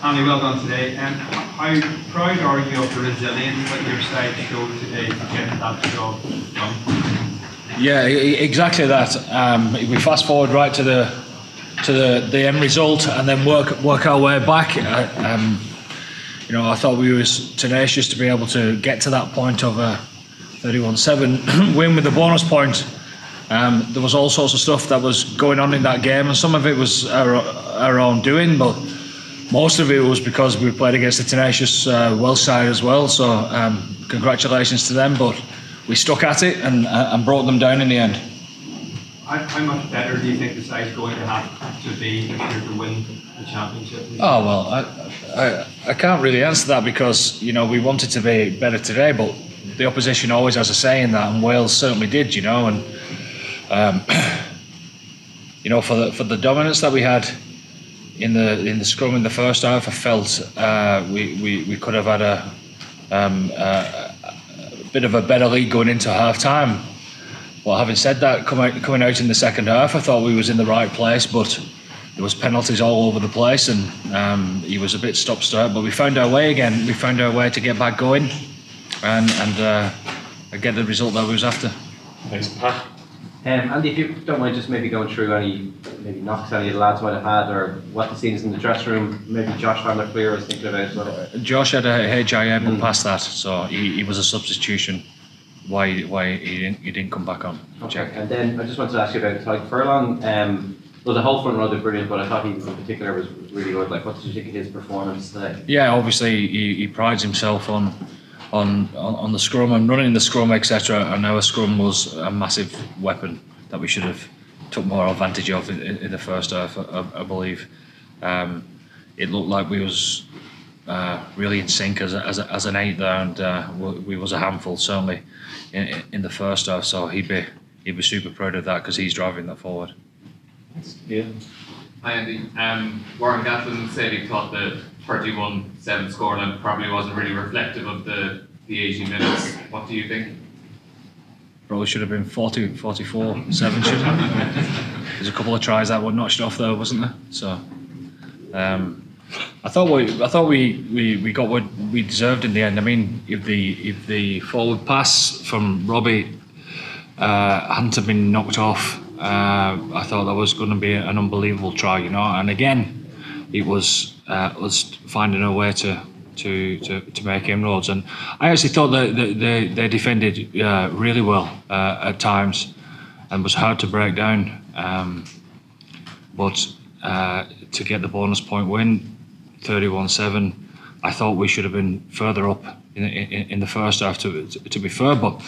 Andy, well done today. How proud are you of the resilience that your side showed today to get that job done? Yeah, exactly that. We fast forward right to the end result and then work our way back. I thought we was tenacious to be able to get to that point of a 31-7 win with the bonus point. There was all sorts of stuff that was going on in that game, and some of it was our own doing, but most of it was because we played against a tenacious Welsh side as well. So congratulations to them, but we stuck at it and brought them down in the end. How much better do you think the side's going to have to be if you're to win the championship? Oh well, I can't really answer that because we wanted to be better today, but the opposition always has a say in that, and Wales certainly did. And for the dominance that we had in the scrum in the first half, I felt we could have had a bit of a better lead going into half time. Well, having said that, coming out in the second half, I thought we was in the right place, but there was penalties all over the place, and he was a bit stop-start. But we found our way again. We found our way to get back going, and get the result that we was after. Thanks, Pat. Andy, if you don't mind just maybe going through any maybe knocks any of the lads might have had, or what the scene is in the dressing room. Maybe Josh Van der Fleer was thinking about as well. Josh had a HIM and passed that, so he was a substitution. Why he didn't come back on? Okay. And then I just wanted to ask you about Tyke Furlong. Well, the whole front row did brilliant, but I thought he in particular was really good. Like, what did you think of his performance today? Yeah, obviously he prides himself on the scrum and running the scrum, etc. And our scrum was a massive weapon that we should have took more advantage of in the first half. I believe it looked like we was really in sync as an eight there, and we was a handful certainly in the first half. So he'd be super proud of that because he's driving that forward. Yeah. Hi Andy. Warren Gatlin said he thought the 31-7 scoreline probably wasn't really reflective of the 80 minutes. What do you think? Probably should have been 44-7, shouldn't it? There's a couple of tries that were notched off there, wasn't there? So I thought we got what we deserved in the end. I mean, if the forward pass from Robbie hadn't have been knocked off, I thought that was going to be an unbelievable try, And again, it was us finding a way to make inroads, and I actually thought that they defended really well at times, and was hard to break down. But to get the bonus point win, 31-7, I thought we should have been further up in the first half. To be fair, but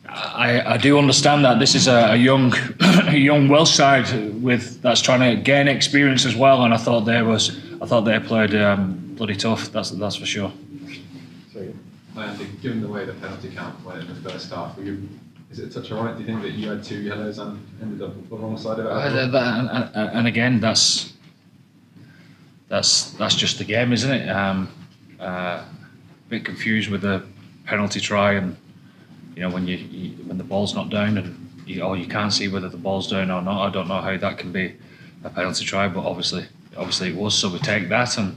I do understand that this is a young Welsh side that's trying to gain experience as well, and I thought they played bloody tough. That's for sure. So, Andy, given the way the penalty count went in the first half, is it a touch alright? Do you think that you had 2 yellows and ended up on the wrong side of it? And again, that's just the game, isn't it? A bit confused with the penalty try, and when the ball's not down and you can't see whether the ball's down or not. I don't know how that can be a penalty try, but obviously it was. So we take that, and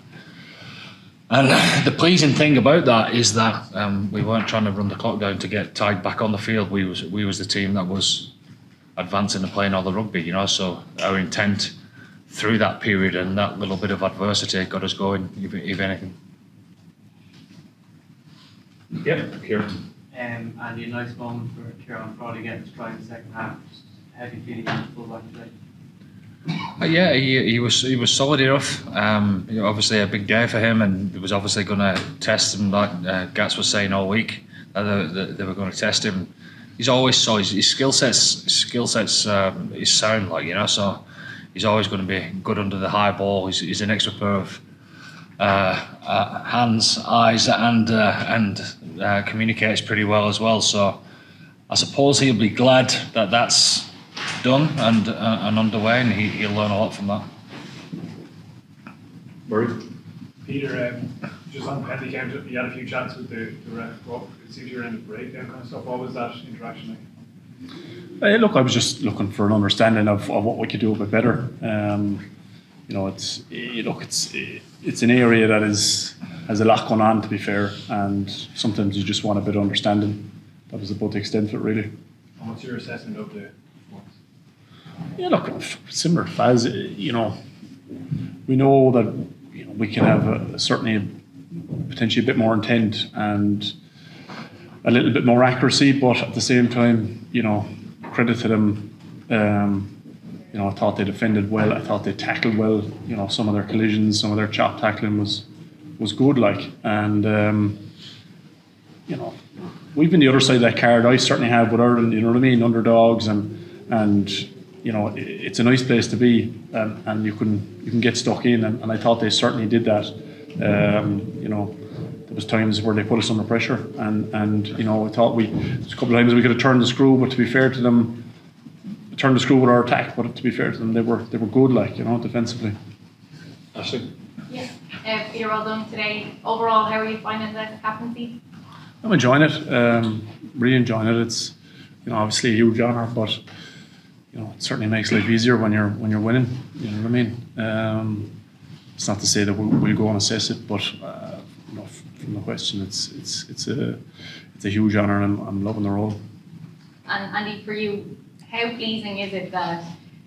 the pleasing thing about that is that we weren't trying to run the clock down to get tied back on the field. We was the team that was advancing and playing all the rugby, So our intent through that period and that little bit of adversity got us going, if anything. Yep, Kieran. And a nice moment for Kieran Frawley getting to try in the second half. How do you feel against the full-back today? Yeah, he was solid enough. Obviously a big day for him, and it was obviously going to test him, like Gats was saying all week. They were going to test him. He's always his skill sets is sound, So he's always going to be good under the high ball. He's an extra pair of hands, eyes, and communicates pretty well as well. So I suppose he'll be glad that that's done and underway, and he'll learn a lot from that. Murray? Peter, just on the penalty count, you had a few chats with the ref. It seems you're in the breakdown kind of stuff. What was that interaction like? Look, I was just looking for an understanding of what we could do a bit better. it's an area that has a lot going on, to be fair, and sometimes you just want a bit of understanding. That was about the extent of it, really. And what's your assessment of the performance? Yeah, look, similar to Faz, we know that we can have certainly potentially a bit more intent and a little bit more accuracy, but at the same time, credit to them. I thought they defended well. I thought they tackled well. Some of their collisions, some of their chop tackling was good. And we've been the other side of that card. I certainly have with Ireland. You know what I mean? Underdogs and it's a nice place to be, and you can get stuck in. And I thought they certainly did that. There was times where they put us under pressure, and I thought there's a couple of times we could have turned the screw, but to be fair to them, turned the screw with our attack. But to be fair to them, they were good, defensively. Ashley? Yeah, Peter, well done today. Overall, how are you finding the captaincy? I'm enjoying it. Really enjoying it. It's obviously a huge honour, but it certainly makes life easier when you're winning. You know what I mean? It's not to say that we'll go and assess it, but from the question, it's a huge honour, and I'm loving the role. And Andy, for you, how pleasing is it that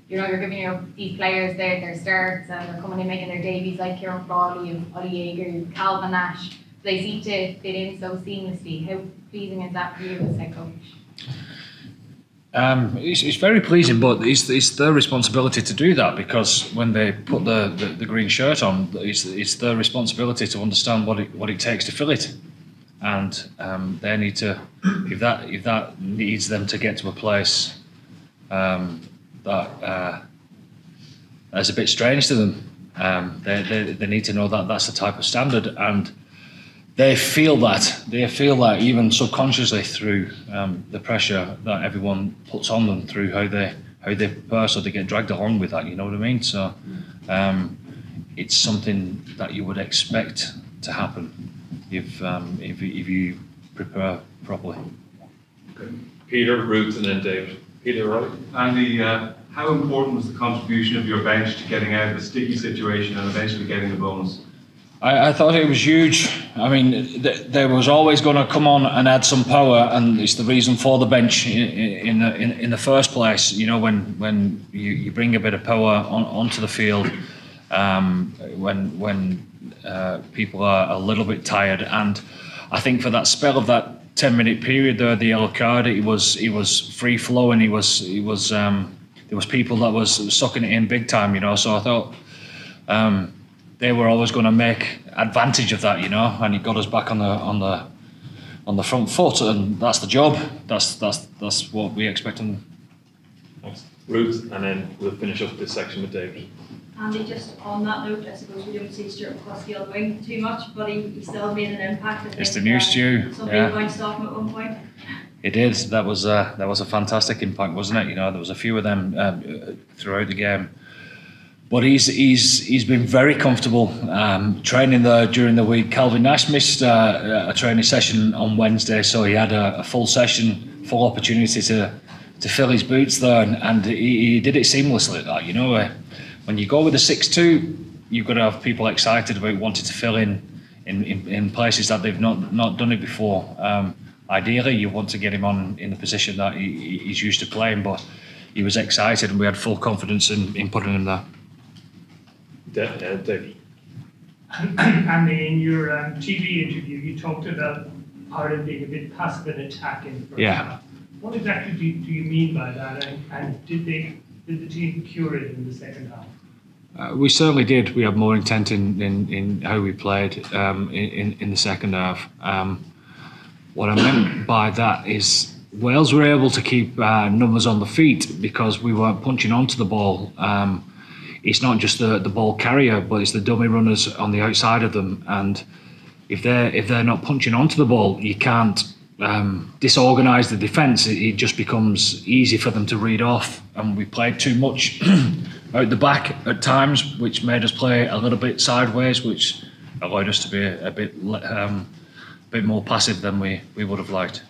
you're giving these players their starts and they're coming in making their debuts, like Kieran Frawley, Ollie Yeager, Calvin Nash? They seem to fit in so seamlessly. How pleasing is that for you as head coach? It's very pleasing, but it's their responsibility to do that, because when they put the green shirt on, it's their responsibility to understand what it takes to fill it, and they need to, if that needs them to get to a place that is a bit strange to them, they need to know that that's the type of standard, and they feel that even subconsciously through the pressure that everyone puts on them, through how they burst, or they get dragged along with that. You know what I mean? So it's something that you would expect to happen if you prepare properly. Okay. Peter, Ruth, and then David. Peter, right? Andy, how important was the contribution of your bench to getting out of a sticky situation and eventually getting the bonus? I thought it was huge. I mean, there was always going to come on and add some power, and it's the reason for the bench in the first place. When you bring a bit of power onto the field, when people are a little bit tired, and I think for that spell of that 10-minute period there, the yellow card, it was free flowing. There was people that was sucking it in big time. So I thought. They were always going to make advantage of that, and he got us back on the front foot, and that's the job. That's what we expect of them. Thanks, Ruth, and then we'll finish up this section with David. Andy, just on that note, I suppose we don't see Stuart McCluskey on the wing too much, but he still made an impact. It's the new Stu. Some people bounced off him at one point. It did. That was a fantastic impact, wasn't it? There was a few of them throughout the game. But he's been very comfortable training there during the week. Calvin Nash missed a training session on Wednesday, so he had a full session, full opportunity to fill his boots there, and he did it seamlessly. When you go with a 6-2, you've got to have people excited about wanting to fill in places that they've not done it before. Ideally, you want to get him on in the position that he's used to playing, but he was excited, and we had full confidence in putting him there. David. Andy, in your TV interview, you talked about Ireland being a bit passive in attack in the first half. What exactly do you mean by that, and did the team cure it in the second half? We certainly did. We had more intent in how we played in the second half. What I meant by that is Wales were able to keep numbers on the feet because we weren't punching onto the ball. It's not just the ball carrier, but it's the dummy runners on the outside of them. And if they're not punching onto the ball, you can't disorganise the defence. It just becomes easy for them to read off. And we played too much out the back at times, which made us play a little bit sideways, which allowed us to be a bit more passive than we would have liked.